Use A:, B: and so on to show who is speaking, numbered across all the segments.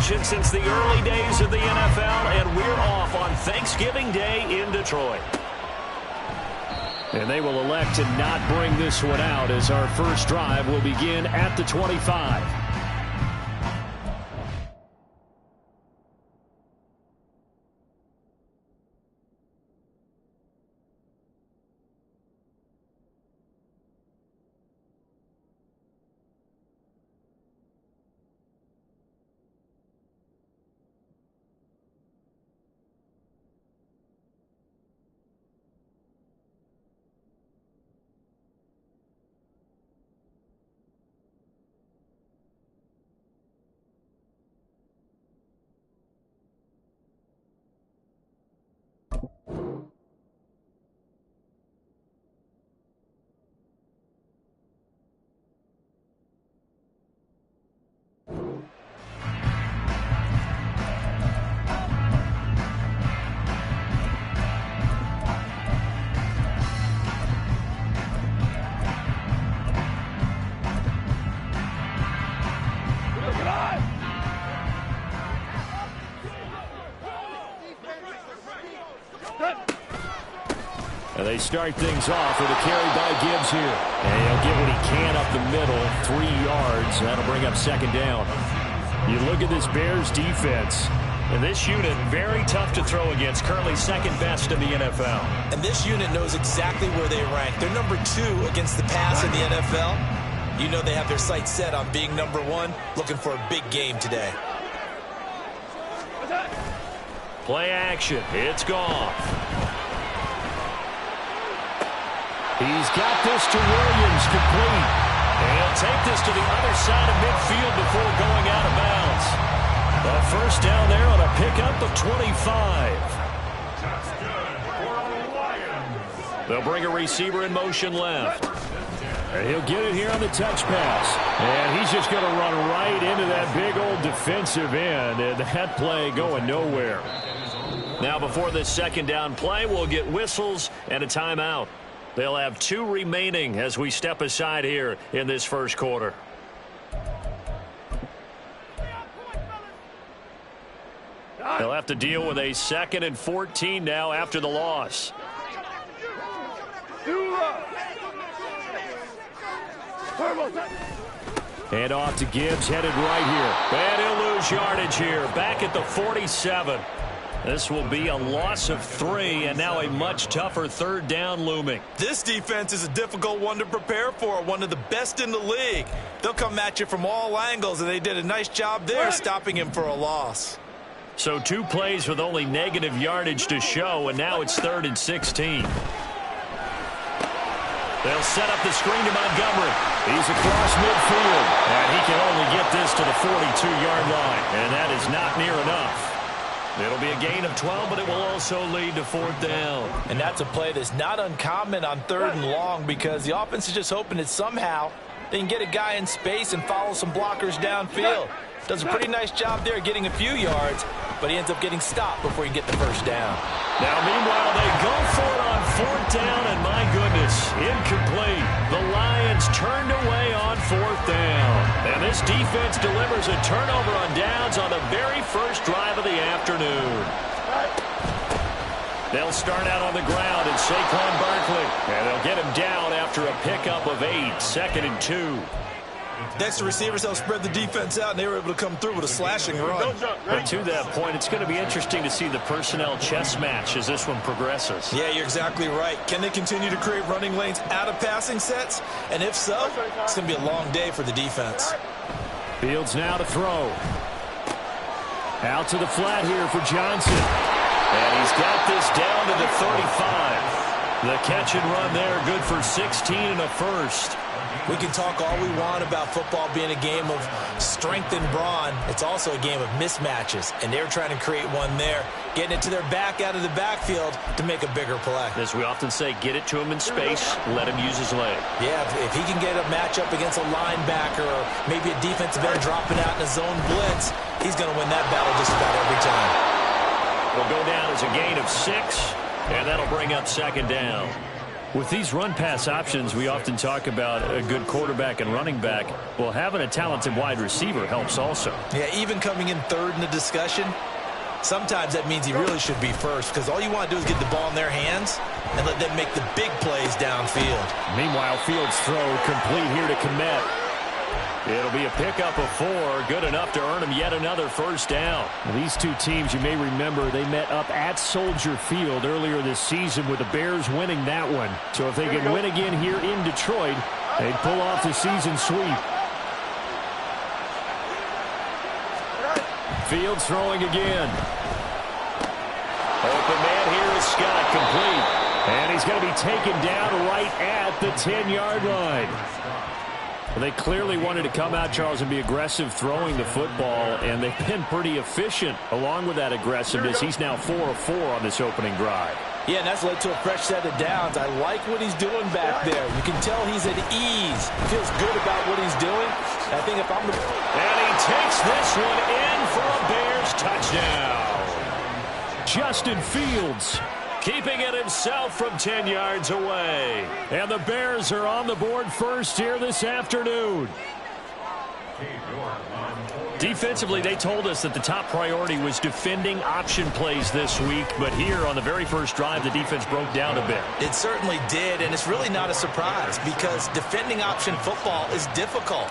A: tradition since the early days of the NFL, and we're off on Thanksgiving Day in Detroit. And they will elect to not bring this one out as our first drive will begin at the 25. And they start things off with a carry by Gibbs here. And he'll get what he can up the middle, 3 yards. That'll bring up second down. You look at this Bears defense. And this unit, very tough to throw against. Currently second best in the NFL.
B: And this unit knows exactly where they rank. They're number 2 against the pass in the NFL. You know they have their sights set on being number 1, looking for a big game today.
A: Play action. It's Goff. He's got this to Williams, complete. And he'll take this to the other side of midfield before going out of bounds. A first down there on a pickup of 25. They'll bring a receiver in motion left. And he'll get it here on the touch pass. And he's just going to run right into that big old defensive end. And that play going nowhere. Now before this second down play, we'll get whistles and a timeout. They'll have 2 remaining as we step aside here in this first quarter. They'll have to deal with a 2nd and 14 now after the loss. And off to Gibbs, headed right here. And he'll lose yardage here, back at the 47. This will be a loss of 3, and now a much tougher third down looming.
B: This defense is a difficult one to prepare for, one of the best in the league. They'll come at you from all angles, and they did a nice job there stopping him for a loss.
A: So 2 plays with only negative yardage to show, and now it's 3rd and 16. They'll set up the screen to Montgomery. He's across midfield, and he can only get this to the 42-yard line, and that is not near enough. It'll be a gain of 12, but it will also lead to 4th down.
B: And that's a play that's not uncommon on 3rd and long because the offense is just hoping that somehow they can get a guy in space and follow some blockers downfield. Does a pretty nice job there getting a few yards, but he ends up getting stopped before he can get the first down.
A: Now, meanwhile, they go for it on 4th down, and my goodness, incomplete. The Lions turned away on 4th down. And this defense delivers a turnover on downs on the very first drive of the afternoon. They'll start out on the ground in Saquon Barkley. And they'll get him down after a pickup of 8, 2nd and 2.
B: Next to receivers, they'll spread the defense out, and they were able to come through with a slashing run.
A: But to that point, it's going to be interesting to see the personnel chess match as this one progresses.
B: Yeah, you're exactly right. Can they continue to create running lanes out of passing sets? And if so, it's going to be a long day for the defense.
A: Fields now to throw. Out to the flat here for Johnson. And he's got this down to the 35. The catch and run there, good for 16 and a first.
B: We can talk all we want about football being a game of strength and brawn. It's also a game of mismatches, and they're trying to create one there, getting it to their back out of the backfield to make a bigger play.
A: As we often say, get it to him in space, let him use his leg.
B: Yeah, if he can get a matchup against a linebacker or maybe a defensive end dropping out in a zone blitz, he's going to win that battle just about every time.
A: It'll go down as a gain of 6, and that'll bring up second down. With these run-pass options, we often talk about a good quarterback and running back. Well, having a talented wide receiver helps also.
B: Yeah, even coming in third in the discussion, sometimes that means he really should be first, because all you want to do is get the ball in their hands and let them make the big plays downfield.
A: Meanwhile, Fields' throw complete here to Kmet. It'll be a pickup of 4, good enough to earn him yet another first down. These two teams, you may remember, they met up at Soldier Field earlier this season with the Bears winning that one. So if they can win again here in Detroit, they'd pull off the season sweep. Fields throwing again. Open man here is Scott, complete. And he's going to be taken down right at the 10-yard line. They clearly wanted to come out, Charles, and be aggressive throwing the football, and they've been pretty efficient along with that aggressiveness. He's now 4 of 4 on this opening drive.
B: Yeah, and that's led to a fresh set of downs. I like what he's doing back there. You can tell he's at ease. He feels good about what he's doing. I think if I'm the...
A: And he takes this one in for a Bears touchdown. Justin Fields keeping it himself from 10 yards away. And the Bears are on the board first here this afternoon. Defensively, they told us that the top priority was defending option plays this week, but here on the very first drive, the defense broke down a bit.
B: It certainly did, and it's really not a surprise because defending option football is difficult.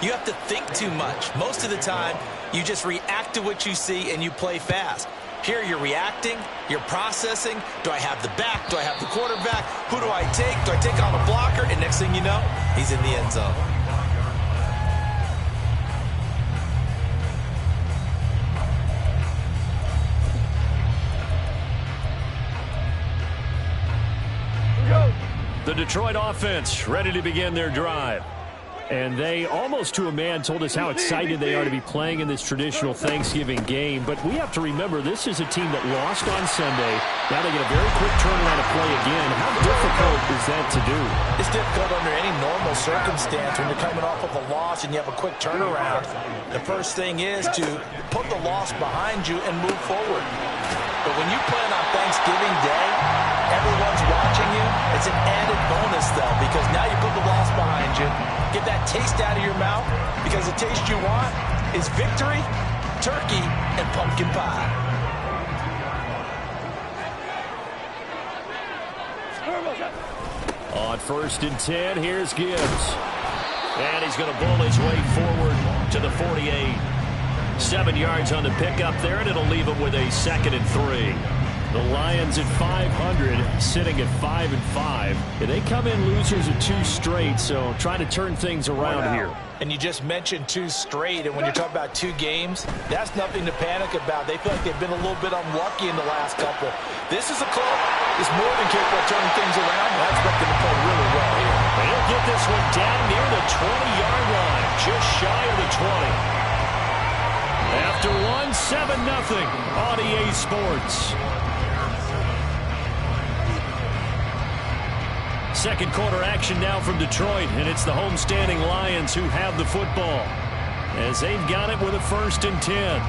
B: You have to think too much. Most of the time, you just react to what you see and you play fast. Here you're reacting, you're processing. Do I have the back? Do I have the quarterback? Who do I take? Do I take on a blocker? And next thing you know, he's in the end zone.
A: The Detroit offense ready to begin their drive. And they, almost to a man, told us how excited they are to be playing in this traditional Thanksgiving game. But we have to remember, this is a team that lost on Sunday. Now they get a very quick turnaround to play again. How difficult is that to do?
B: It's difficult under any normal circumstance when you're coming off of a loss and you have a quick turnaround. The first thing is to put the loss behind you and move forward. But when you play on Thanksgiving Day, everyone's watching you. It's an added bonus, though, because now you put the loss behind you. Get that taste out of your mouth, because the taste you want is victory, turkey, and pumpkin pie.
A: On 1st and 10, here's Gibbs. And he's going to bull his way forward to the 48. 7 yards on the pickup there, and it'll leave him with a 2nd and 3. The Lions at 500, sitting at 5-5. They come in losers of 2 straight, so trying to turn things around here.
B: And you just mentioned 2 straight, and when you're talking about 2 games, that's nothing to panic about. They feel like they've been a little bit unlucky in the last couple. This is a club that's more than capable of turning things around, and I expect them to play really well here.
A: They'll get this one down near the 20-yard line, just shy of the 20. After 1, 7-0 on EA Sports. Second quarter action now from Detroit, and it's the homestanding Lions who have the football as they've got it with a 1st and 10.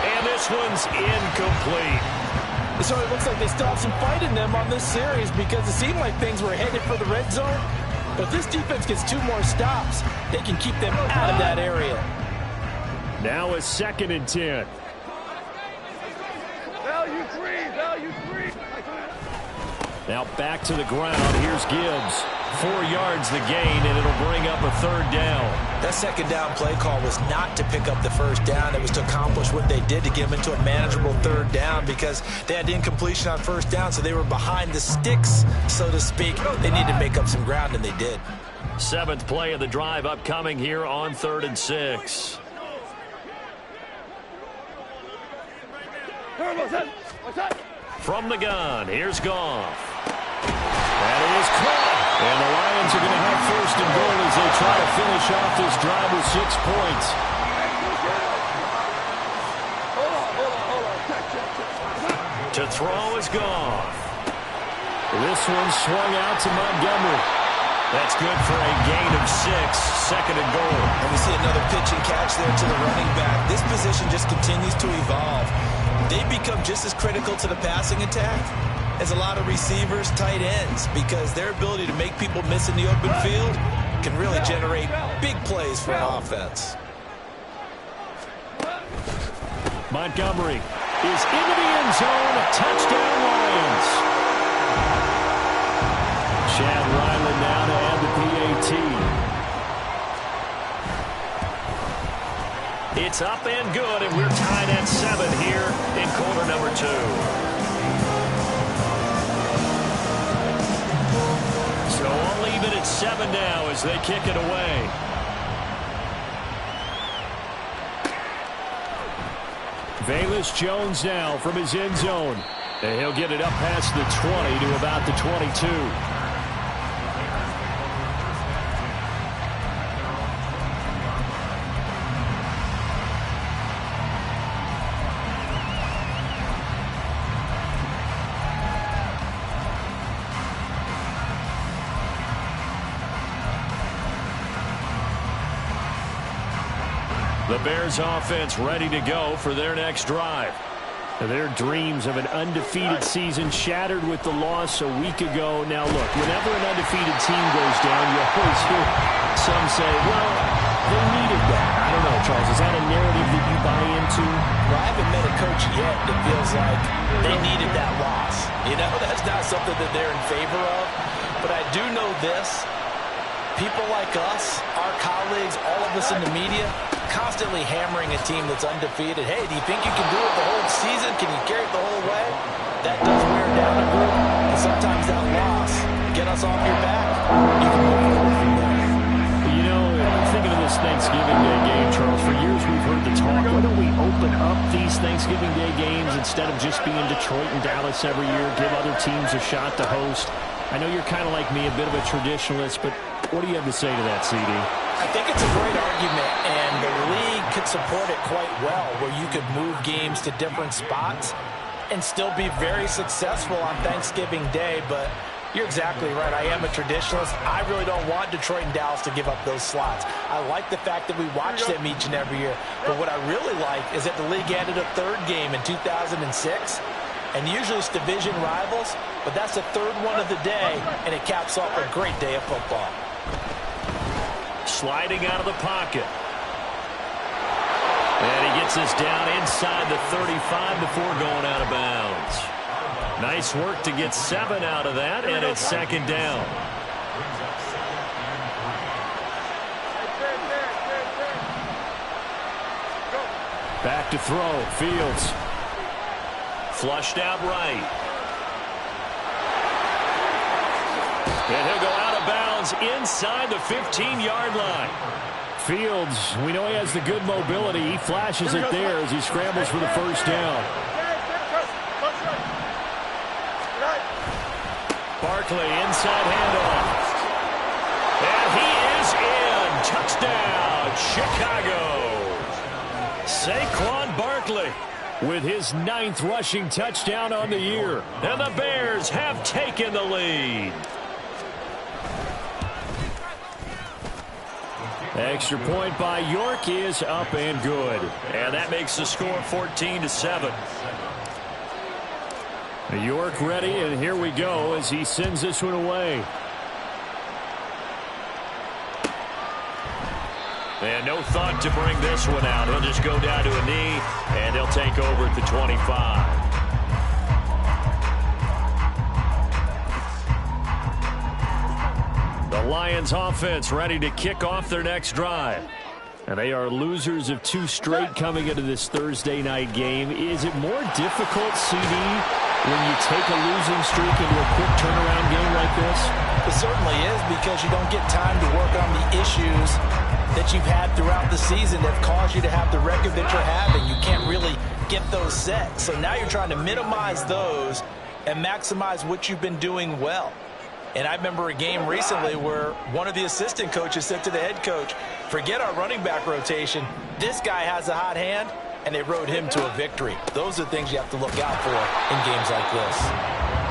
A: And this one's incomplete.
B: So it looks like they still have some fight in them on this series because it seemed like things were headed for the red zone. But if this defense gets 2 more stops, they can keep them out of that area.
A: Now a 2nd and 10.
C: Value 3.
A: Now back to the ground. Here's Gibbs. 4 yards the gain, and it'll bring up a 3rd down.
B: That 2nd down play call was not to pick up the 1st down. It was to accomplish what they did to get them into a manageable 3rd down because they had incompletion on 1st down, so they were behind the sticks, so to speak. They needed to make up some ground, and they did.
A: 7th play of the drive upcoming here on 3rd and 6. From the gun, here's Goff. That is caught. And the Lions are going to have 1st and goal as they try to finish off this drive with 6 points. To throw is Goff. This one swung out to Montgomery. That's good for a gain of 6, 2nd and goal.
B: And we see another pitch and catch there to the running back. This position just continues to evolve. They become just as critical to the passing attack as a lot of receivers, tight ends, because their ability to make people miss in the open field can really generate big plays for an offense.
A: Montgomery is into the end zone. Touchdown, Lions. Chad Ryland now to add the PAT. It's up and good, and we're tied at 7 here in quarter number 2. So all even at 7 now as they kick it away. Velus Jones now from his end zone. And he'll get it up past the 20 to about the 22. The Bears offense ready to go for their next drive. Their dreams of an undefeated season shattered with the loss a week ago. Now look, whenever an undefeated team goes down, you always hear some say, well, they needed that. I don't know, Charles, is that a narrative that you buy into?
B: Well, I haven't met a coach yet that feels like they needed that loss. You know, that's not something that they're in favor of. But I do know this. People like us, our colleagues, all of us in the media, constantly hammering a team that's undefeated. Hey, do you think you can do it the whole season? Can you carry it the whole way? That does wear down a group. And sometimes that loss, get us off your back. You can move forward from there.
A: You know, thinking of this Thanksgiving Day game, Charles, for years we've heard the talk, why don't we open up these Thanksgiving Day games instead of just being Detroit and Dallas every year, give other teams a shot to host? I know you're kind of like me, a bit of a traditionalist, but what do you have to say to that, CD?
B: I think it's a great argument, and the league could support it quite well, where you could move games to different spots and still be very successful on Thanksgiving Day. But you're exactly right. I am a traditionalist. I really don't want Detroit and Dallas to give up those slots. I like the fact that we watch them each and every year. But what I really like is that the league added a third game in 2006. And usually it's division rivals, but that's the third one of the day, and it caps off a great day of football.
A: Sliding out of the pocket. And he gets us down inside the 35 before going out of bounds. Nice work to get 7 out of that, and it's 2nd down. Back to throw. Fields. Flushed out right. And he'll go out of bounds inside the 15-yard line. Fields, we know he has the good mobility. He flashes it there as he scrambles for the first down. Barkley, inside handoff. And he is in. Touchdown, Chicago. Saquon Barkley with his 9th rushing touchdown on the year. And the Bears have taken the lead. Extra point by York is up and good. And that makes the score 14-7. York ready, and here we go as he sends this one away. And no thought to bring this one out. He'll just go down to a knee, and they'll take over at the 25. The Lions offense ready to kick off their next drive. And they are losers of 2 straight coming into this Thursday night game. Is it more difficult, CD, when you take a losing streak into a quick turnaround game like this?
B: It certainly is, because you don't get time to work on the issues that you've had throughout the season that have caused you to have the record that you're having. You can't really get those set. So now you're trying to minimize those and maximize what you've been doing well. And I remember a game recently where one of the assistant coaches said to the head coach, forget our running back rotation. This guy has a hot hand, and they rode him to a victory. Those are things you have to look out for in games like this.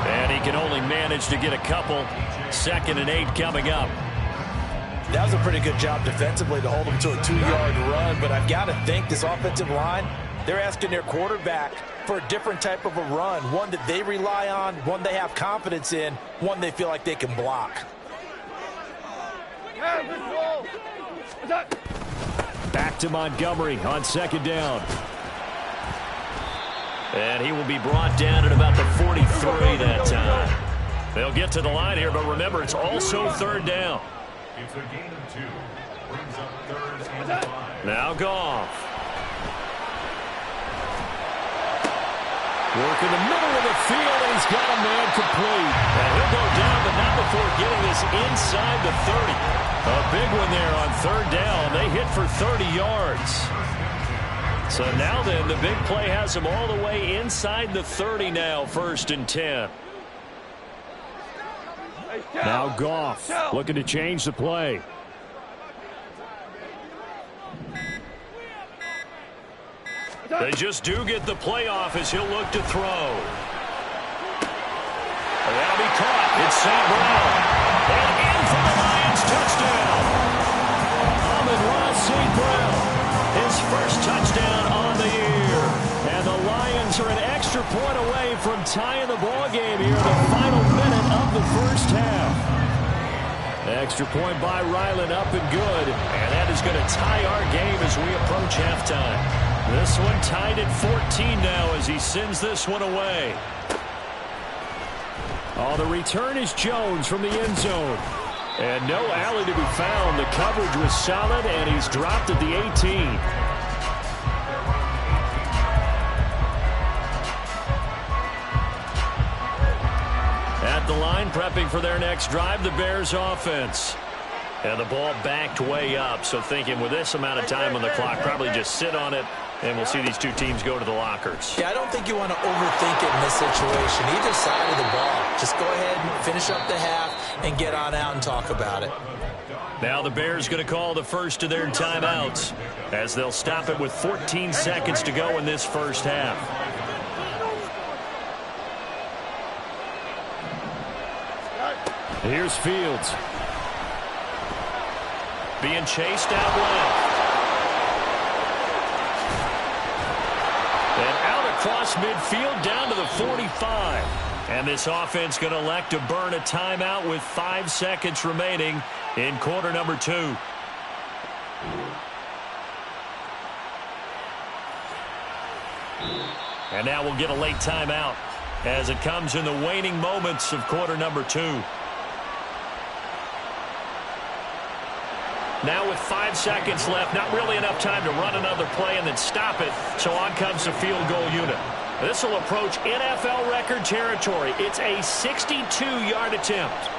A: And he can only manage to get a couple. 2nd and 8 coming up.
B: That was a pretty good job defensively to hold them to a 2-yard run, but I've got to think this offensive line, they're asking their quarterback for a different type of a run, one that they rely on, one they have confidence in, one they feel like they can block.
A: Back to Montgomery on second down. And he will be brought down at about the 43 that time. They'll get to the line here, but remember, it's also third down.
D: It's a gain of 2. Brings up 3rd and 5.
A: Now Goff. Work in the middle of the field, and he's got a man complete. And he'll go down, but not before getting this inside the 30. A big one there on third down. They hit for 30 yards. So now then, the big play has him all the way inside the 30 now, 1st and 10. Now Goff looking to change the play. They just do get the play off as he'll look to throw. That'll be caught. It's St. Brown. And in for the Lions, touchdown. Amon-Ra St. Brown, his first touchdown on the year. And the Lions are an extra point away from tying the ball game here in the final minute of the first half. Extra point by Ryland, up and good. And that is going to tie our game as we approach halftime. This one tied at 14 now as he sends this one away. Oh, the return is Jones from the end zone. And no alley to be found. The coverage was solid, and he's dropped at the 18. At the line, prepping for their next drive, the Bears offense. And the ball backed way up, so thinking with this amount of time on the clock, probably just sit on it, and we'll see these two teams go to the lockers.
B: Yeah, I don't think you want to overthink it in this situation. Either side of the ball. Just go ahead and finish up the half and get on out and talk about it.
A: Now the Bears going to call the first of their timeouts as they'll stop it with 14 seconds to go in this first half. Here's Fields. Being chased out left. And out across midfield down to the 45. And this offense going to elect to burn a timeout with 5 seconds remaining in quarter number 2. And now we'll get a late timeout as it comes in the waning moments of quarter number 2. Now with 5 seconds left, not really enough time to run another play and then stop it, so on comes the field goal unit. This will approach NFL record territory. It's a 62-yard attempt.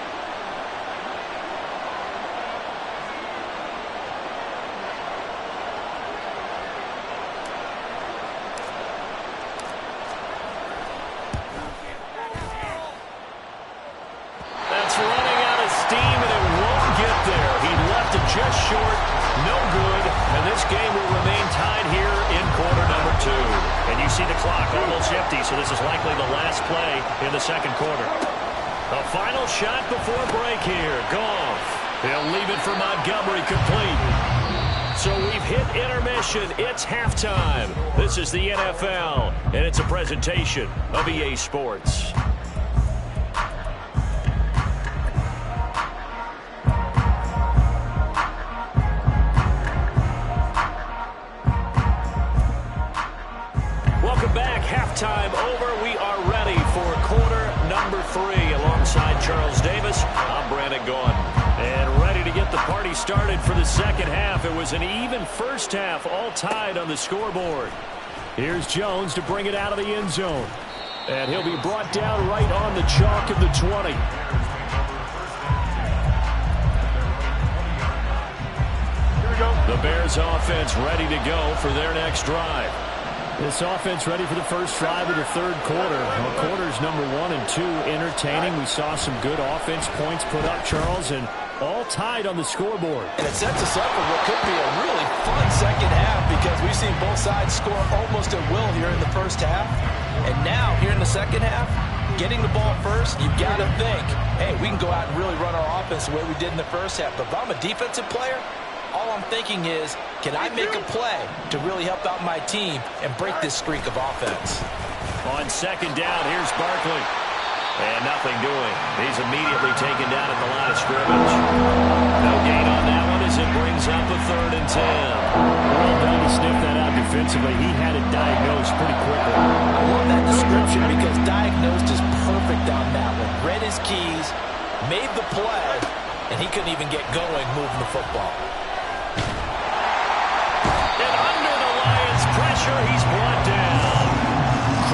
A: That's running out of steam, and it won't get there. He left it just short, no good, and this game will remain tied here in quarter number 2. And you see the clock almost empty, so this is likely the last play in the second quarter. A final shot before break here. Goff. He'll leave it for Montgomery, complete. So we've hit intermission. It's halftime. This is the NFL, and it's a presentation of EA Sports. Halftime over. We are ready for quarter number 3. Alongside Charles Davis, I'm Brandon Gaudin. And ready to get the party started for the second half. It was an even first half, all tied on the scoreboard. Here's Jones to bring it out of the end zone. And he'll be brought down right on the chalk of the 20. The Bears offense ready to go for their next drive. This offense ready for the first drive of the third quarter. Well, quarters number 1 and 2 entertaining. We saw some good offense points put up, Charles, and all tied on the scoreboard.
B: And it sets us up for what could be a really fun second half because we've seen both sides score almost at will here in the first half. And now, here in the second half, getting the ball first, you've got to think, hey, we can go out and really run our offense the way we did in the first half. But if I'm a defensive player, all I'm thinking is, can I make a play to really help out my team and break this streak of offense?
A: On second down, here's Barkley. And nothing doing. He's immediately taken down at the line of scrimmage. No gain on that one as it brings up a 3rd and 10.
E: Well done to sniff that out defensively. He had it diagnosed pretty quickly.
B: I love that description because diagnosed is perfect on that one. Read his keys, made the play, and he couldn't even get going moving the football.
A: And under the Lions' pressure, he's brought down.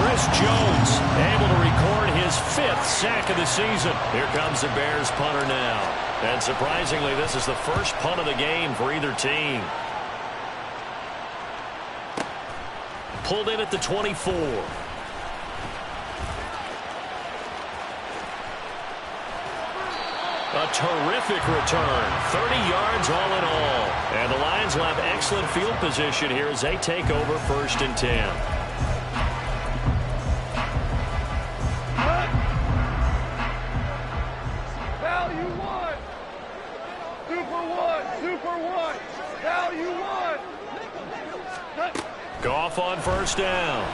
A: Chris Jones able to record his 5th sack of the season. Here comes the Bears punter now. And surprisingly, this is the first punt of the game for either team. Pulled in at the 24. A terrific return. 30 yards all in all. And the Lions will have excellent field position here as they take over 1st and 10. Goff on 1st down.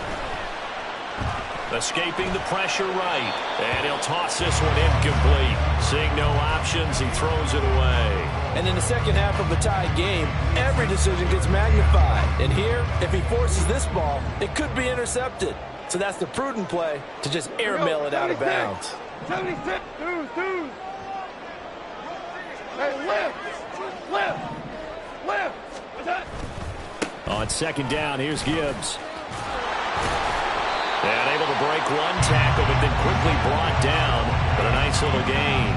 A: Escaping the pressure right. And he'll toss this one incomplete. Seeing no options, he throws it away.
B: And in the second half of a tied game, every decision gets magnified. And here, if he forces this ball, it could be intercepted. So that's the prudent play to just airmail it out of bounds.
C: 76. Dude. Hey, lift.
E: On second down, here's Gibbs.
A: And able to break one tackle, but then quickly brought down. But a nice little gain.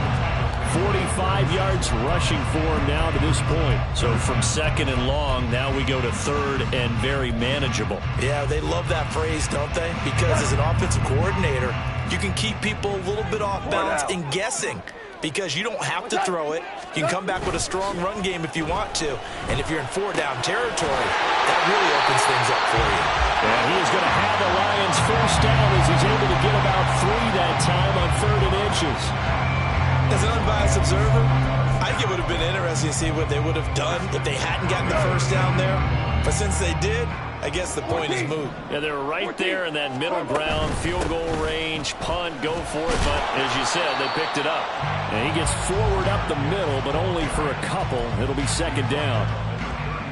E: 45 yards rushing for him now to this point.
A: So from 2nd and long, now we go to 3rd and very manageable.
B: Yeah, they love that phrase, don't they? Because as an offensive coordinator, you can keep people a little bit off balance and guessing. Because you don't have to throw it. You can come back with a strong run game if you want to. And if you're in 4-down territory, that really opens things up for you.
E: And he is going to have the Lions 1st down as he's able to get about 3 that time on 3rd and inches.
B: As an unbiased observer, I think it would have been interesting to see what they would have done if they hadn't gotten the 1st down there. But since they did, I guess the point is moot.
A: Yeah, they were right there in that middle ground, field goal range, punt, go for it. But as you said, they picked it up.
E: And he gets forward up the middle, but only for a couple. It'll be 2nd down.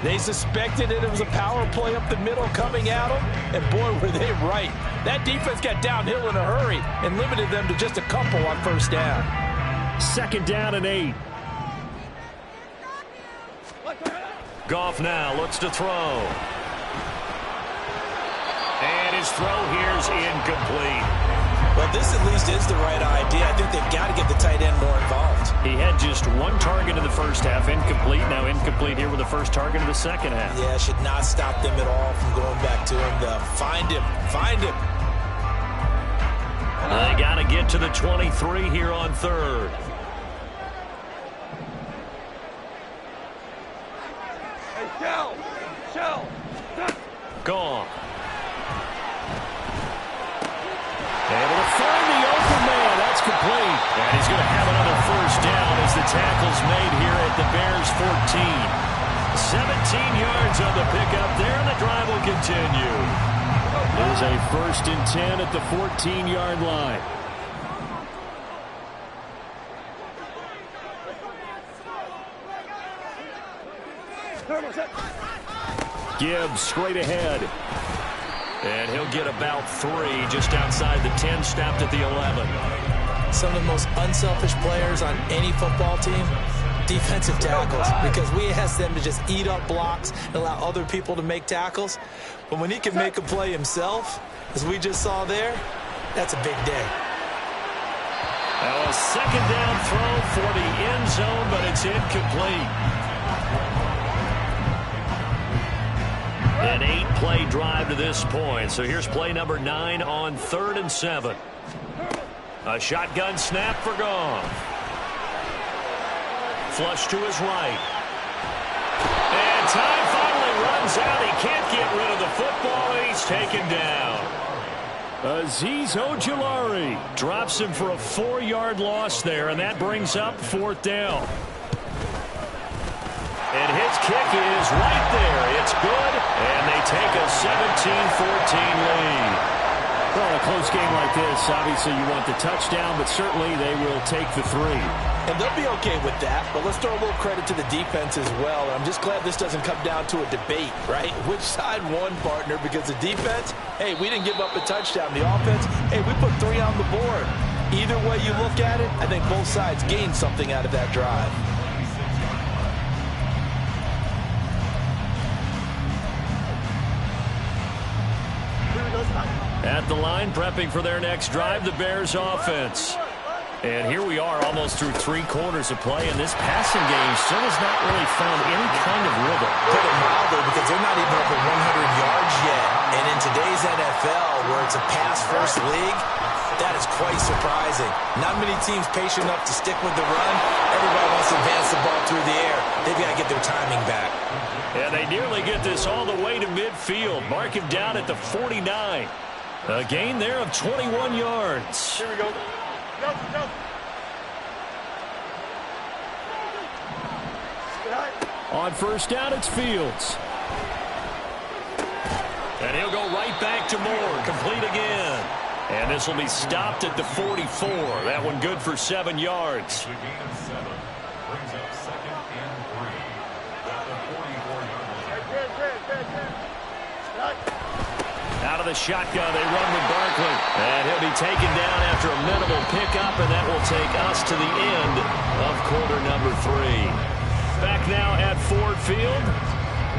B: They suspected it was a power play up the middle coming at them, and boy, were they right. That defense got downhill in a hurry and limited them to just a couple on 1st down.
E: 2nd down and 8.
A: Goff now looks to throw. And his throw here is incomplete.
B: Well, this at least is the right idea. I think they've got to get the tight end more involved.
A: He had just one target in the first half, incomplete. Now incomplete here with the first target of the second half.
B: Yeah, should not stop them at all from going back to him. Find him.
A: They got to get to the 23 here on 3rd.
C: Hey, Shell.
A: Gone. Able to find the open man. That's complete. And he's going to have another 1st down as the tackle's made here at the Bears 14. 17 yards on the pickup there, and the drive will continue.
E: It is a 1st and 10 at the 14-yard line. Gibbs straight ahead.
A: And he'll get about 3 just outside the 10, stopped at the 11.
B: Some of the most unselfish players on any football team, defensive tackles, because we ask them to just eat up blocks and allow other people to make tackles. But when he can make a play himself, as we just saw there, that's a big day.
A: Now a 2nd down throw for the end zone, but it's incomplete. An 8-play drive to this point. So here's play number 9 on 3rd and 7. A shotgun snap for Goff. Flush to his right. And time finally runs out. He can't get rid of the football, and he's taken down. Azeez Ojulari drops him for a 4-yard loss there, and that brings up 4th down. And his kick is right there. It's good, and they take a 17-14 lead. Well, a close game like this, obviously you want the touchdown, but certainly they will take the 3.
B: And they'll be okay with that, but let's throw a little credit to the defense as well. I'm just glad this doesn't come down to a debate, right? Which side won, partner? Because the defense, hey, we didn't give up a touchdown. The offense, hey, we put 3 on the board. Either way you look at it, I think both sides gained something out of that drive.
A: At the line, prepping for their next drive, the Bears offense. And here we are almost through 3 quarters of play, and this passing game still has not really found any kind of rhythm.
B: Put it mildly, because they're not even over 100 yards yet. And in today's NFL, where it's a pass-first league, that is quite surprising. Not many teams patient enough to stick with the run. Everybody wants to advance the ball through the air. They've got to get their timing back.
A: And they nearly get this all the way to midfield. Mark him down at the 49. A gain there of 21 yards.
C: Here we go. Go, go.
A: On 1st down, it's Fields. And he'll go right back to Moore. Complete again. And this will be stopped at the 44. That one good for 7 yards.
D: The gain of 7 brings up 2nd and 3. At the 44-yard line.
A: Out of the shotgun, they run with Barkley. And he'll be taken down after a minimal pickup, and that will take us to the end of quarter number 3. Back now at Ford Field.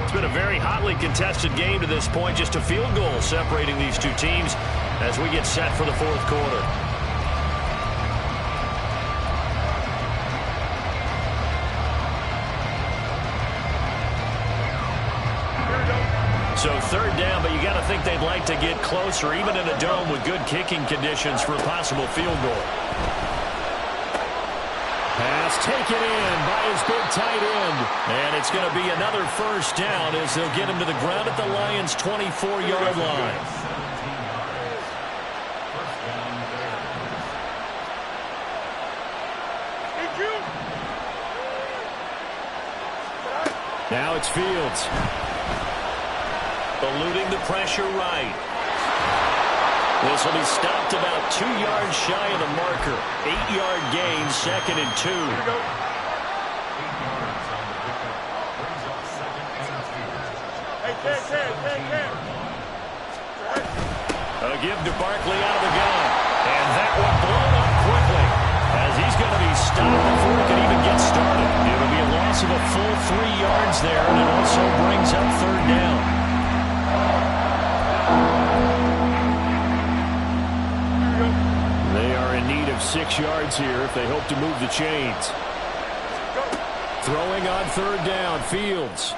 A: It's been a very hotly contested game to this point. Just a field goal separating these two teams as we get set for the 4th quarter. So 3rd down, but you got to think they'd like to get closer, even in a dome with good kicking conditions for a possible field goal. Pass taken in by his big tight end. And it's going to be another 1st down as they'll get him to the ground at the Lions' 24-yard line. Now it's Fields. Eluding the pressure right. This will be stopped about 2 yards shy of the marker. 8-yard gain, 2nd and 2. A give to Barkley out of the gun. And that one blown up quickly as he's going to be stopped before he can even get started. It'll be a loss of a full 3 yards there, and it also brings up 3rd down. They are in need of 6 yards here if they hope to move the chains. Throwing on 3rd down, Fields.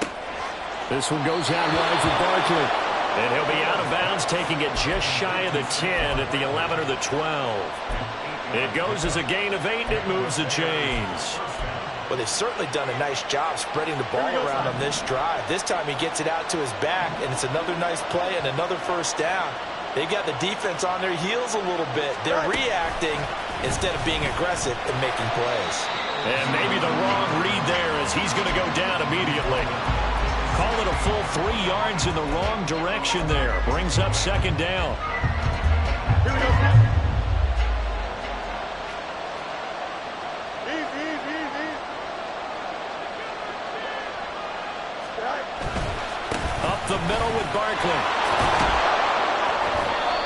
A: This one goes out wide for Barkley. And he'll be out of bounds, taking it just shy of the 10 at the 11 or the 12. It goes as a gain of 8, and it moves the chains.
B: Well, they've certainly done a nice job spreading the ball around on this drive. This time he gets it out to his back, and it's another nice play and another 1st down. They've got the defense on their heels a little bit. They're reacting instead of being aggressive and making plays.
A: And maybe the wrong read there as he's going to go down immediately. Call it a full 3 yards in the wrong direction there. Brings up 2nd down.
C: Here we go. Easy, easy, easy.
A: Up the middle with Barkley.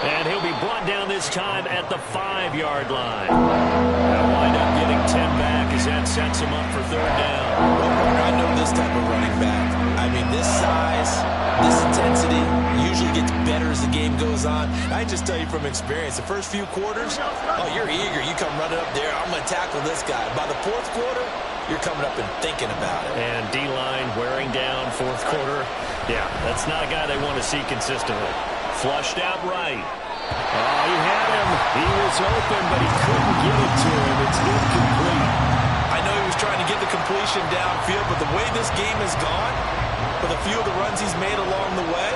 A: And he'll be brought down this time at the 5-yard line. They'll wind up getting 10 back as that sets him up for 3rd down.
B: Well, I know this type of running back. I mean, this size, this intensity usually gets better as the game goes on. I just tell you from experience, the first few quarters, oh, you're eager. You come running up there. I'm going to tackle this guy. By the 4th quarter, you're coming up and thinking about it.
A: And D-line wearing down 4th quarter. Yeah, that's not a guy they want to see consistently. Flushed out right. Oh, he had him. He was open, but he couldn't get it to him. It's incomplete.
B: I know he was trying to get the completion downfield, but the way this game has gone, with a few of the runs he's made along the way,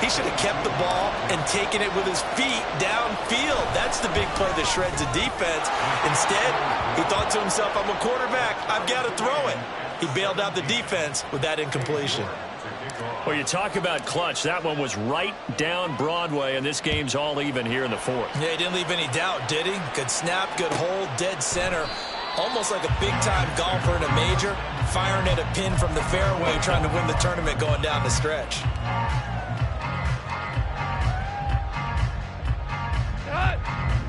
B: He should have kept the ball and taken it with his feet downfield. That's the big play that shreds the defense. Instead, he thought to himself, I'm a quarterback. I've got to throw it. He bailed out the defense with that incompletion.
A: Well, you talk about clutch. That one was right down Broadway, and this game's all even here in the fourth.
B: Yeah, he didn't leave any doubt, did he? Good snap, good hold, dead center. Almost like a big-time golfer in a major, firing at a pin from the fairway, trying to win the tournament going down the stretch.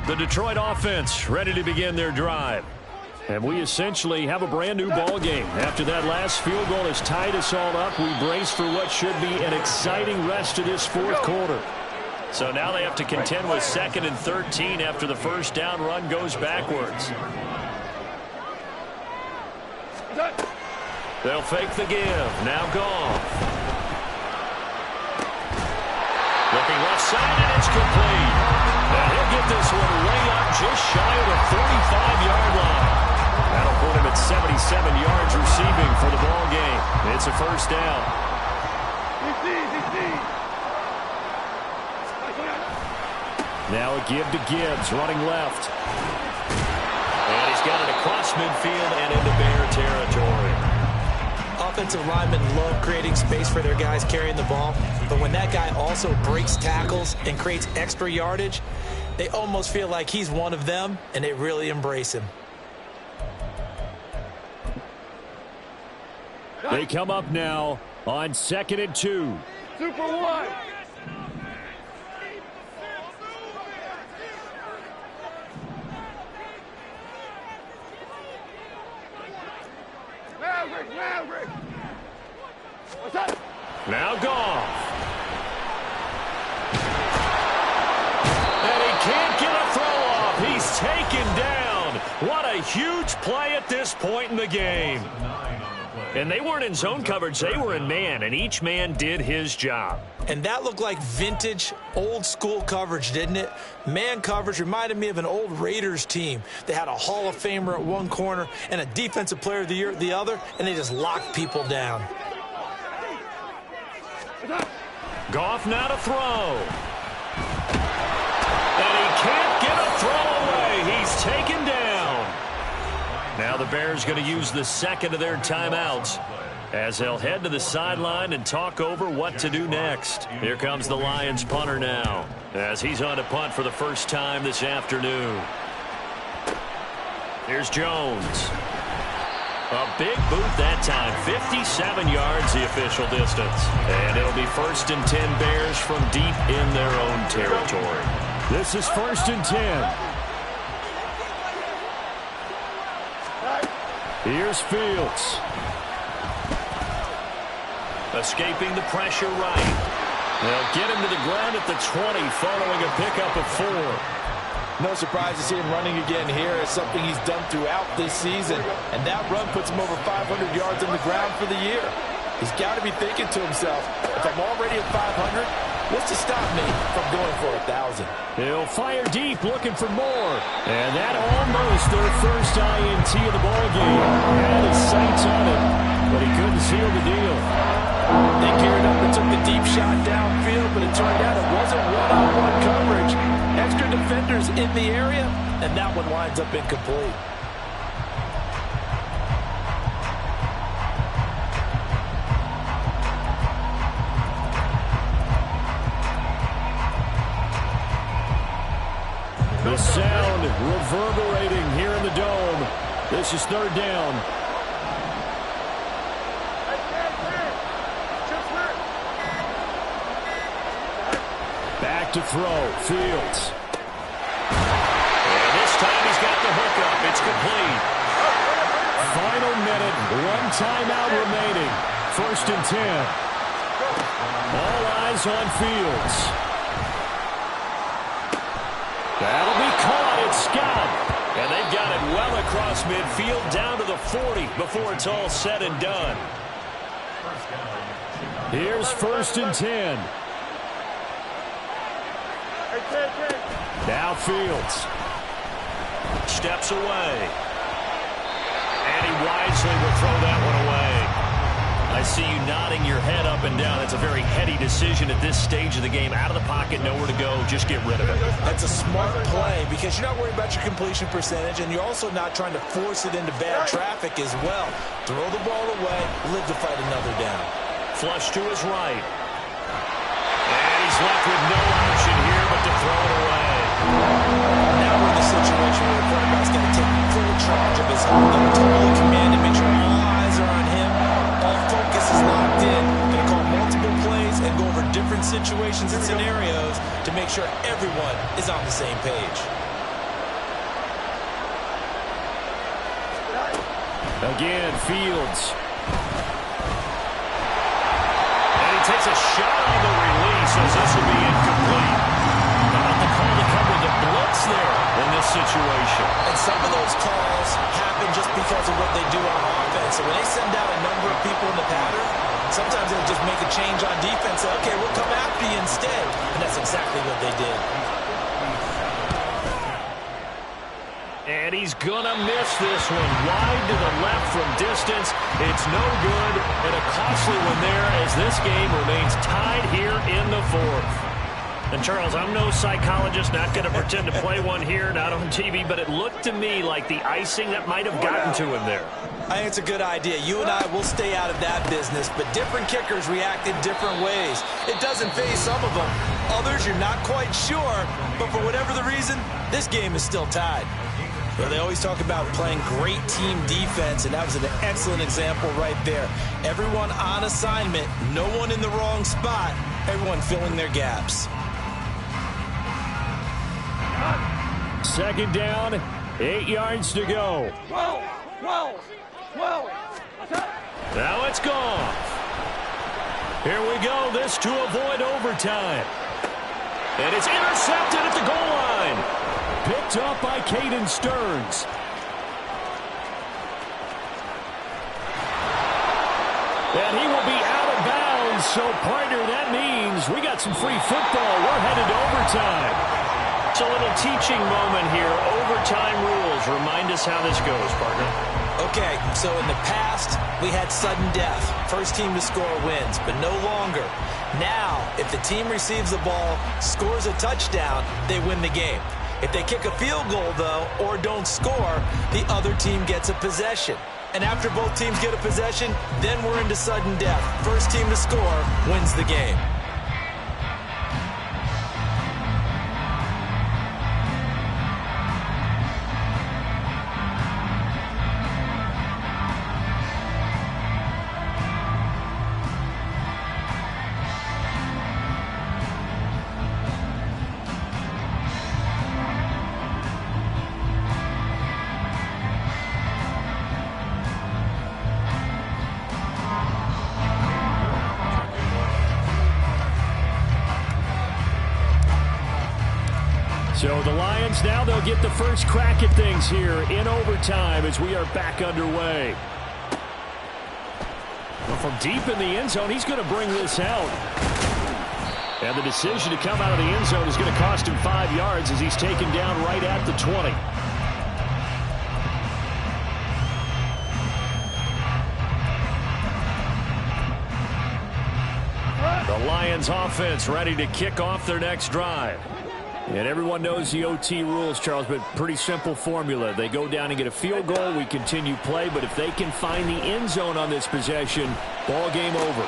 A: The Detroit offense ready to begin their drive. And we essentially have a brand-new ball game. After that last field goal has tied us all up, we brace for what should be an exciting rest of this fourth quarter. So now they have to contend with 2nd and 13 after the first down run goes backwards. They'll fake the give. Now Goff. Looking left side, and it's complete. And he'll get this one way up just shy of the 35-yard line. That'll put him at 77 yards receiving for the ball game. It's a first down. Now a give to Gibbs, running left. And he's got it across midfield and into Bear territory.
B: Offensive linemen love creating space for their guys carrying the ball, but when that guy also breaks tackles and creates extra yardage, they almost feel like he's one of them, and they really embrace him.
A: They come up now on 2nd and 2.
C: Super one. Maverick. What's up?
A: Now Goff. And he can't get a throw off. He's taken down. What a huge play at this point in the game. And they weren't in zone coverage. They were in man, and each man did his job.
B: And that looked like vintage, old-school coverage, didn't it? Man coverage reminded me of an old Raiders team. They had a Hall of Famer at one corner and a Defensive Player of the Year at the other, and they just locked people down.
A: Goff now to throw. And he can't get a throw away. He's taken down. Now the Bears going to use the second of their timeouts as they'll head to the sideline and talk over what to do next. Here comes the Lions punter now as he's on to punt for the first time this afternoon. Here's Jones. A big boot that time. 57 yards the official distance. And it'll be 1st and 10 Bears from deep in their own territory. This is 1st and 10. Here's Fields. Escaping the pressure right. They'll get him to the ground at the 20 following a pickup of 4.
B: No surprise to see him running again here. It's something he's done throughout this season. And that run puts him over 500 yards on the ground for the year. He's got to be thinking to himself, if I'm already at 500, what's to stop me from going for 1,000?
A: He'll fire deep, looking for more. And that almost their first INT of the ballgame. Had his sights on it, but he couldn't seal the deal.
B: They geared up and took the deep shot downfield, but it turned out it wasn't one-on-one coverage. Extra defenders in the area, and that one winds up incomplete.
A: The sound reverberating here in the dome. This is 3rd down. Back to throw. Fields. And this time he's got the hookup. It's complete. Final minute. 1 timeout remaining. 1st and 10. All eyes on Fields. That'll be caught. It's Scott. And they've got it well across midfield down to the 40 before it's all said and done. Here's 1st and 10. Now Fields. Steps away. And he wisely will throw that one away. I see you nodding your head up and down. That's a very heady decision at this stage of the game. Out of the pocket, nowhere to go. Just get rid of it.
B: That's a smart play because you're not worried about your completion percentage, and you're also not trying to force it into bad traffic as well. Throw the ball away, live to fight another down.
A: Flush to his right. And he's left with no option here but to throw it away.
B: Now we're in the situation where the quarterback's got to take full charge of his own, totally command and make sure all eyes are on him. All focus is locked in. Going to call multiple plays and go over different situations and scenarios to make sure everyone is on the same page.
A: Again, Fields. And he takes a shot on the release as this will be incomplete. How about the call to come with a blitz there in this situation?
B: And some of those calls happen just because of what they do on offense. So when they send out a number of people in the pattern, sometimes they'll just make a change on defense. Say, okay, we'll come after you instead. And that's exactly what they did.
A: And he's going to miss this one. Wide to the left from distance. It's no good. And a costly one there as this game remains tied here in the fourth. And, Charles, I'm no psychologist, not going to pretend to play one here, not on TV, but it looked to me like the icing that might have gotten to him there.
B: I think it's a good idea. You and I will stay out of that business, but different kickers react in different ways. It doesn't phase some of them. Others, you're not quite sure, but for whatever the reason, this game is still tied. Well, they always talk about playing great team defense, and that was an excellent example right there. Everyone on assignment, no one in the wrong spot, everyone filling their gaps.
A: Second down, 8 yards to go.
C: 12.
A: Now it's gone. Here we go, this to avoid overtime. And it's intercepted at the goal line. Picked up by Caden Stearns. And he will be out of bounds. So, partner, that means we got some free football. We're headed to overtime. It's a little teaching moment here. Overtime rules. Remind us how this goes, partner.
B: Okay, so in the past, we had sudden death. First team to score wins, but no longer. Now, if the team receives the ball, scores a touchdown, they win the game. If they kick a field goal, though, or don't score, the other team gets a possession. And after both teams get a possession, then we're into sudden death. First team to score wins the game.
A: So the Lions now, they'll get the first crack at things here in overtime as we are back underway. Well, from deep in the end zone, he's going to bring this out. And the decision to come out of the end zone is going to cost him 5 yards as he's taken down right at the 20. The Lions offense ready to kick off their next drive. And everyone knows the OT rules, Charles, but pretty simple formula. They go down and get a field goal, we continue play, but if they can find the end zone on this possession, ball game over.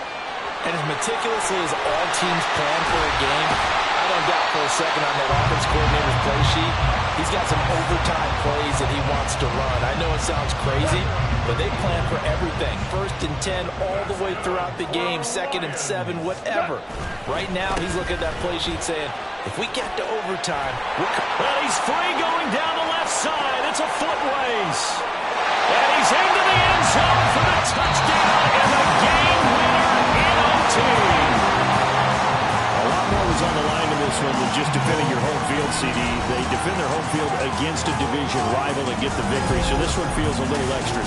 B: And as meticulously as all teams plan for a game, I don't doubt for a second on that offense coordinator's play sheet, he's got some overtime plays that he wants to run. I know it sounds crazy, but they plan for everything. 1st and 10 all the way throughout the game, 2nd and 7, whatever. Right now, he's looking at that play sheet saying, if we get to overtime,
A: well, he's free going down the left side. It's a foot race. And he's into the end zone for the touchdown and the game winner in OT. A lot more was on the line in this one than just defending your home field, CD. They defend their home field against a division rival and get the victory, so this one feels a little extra.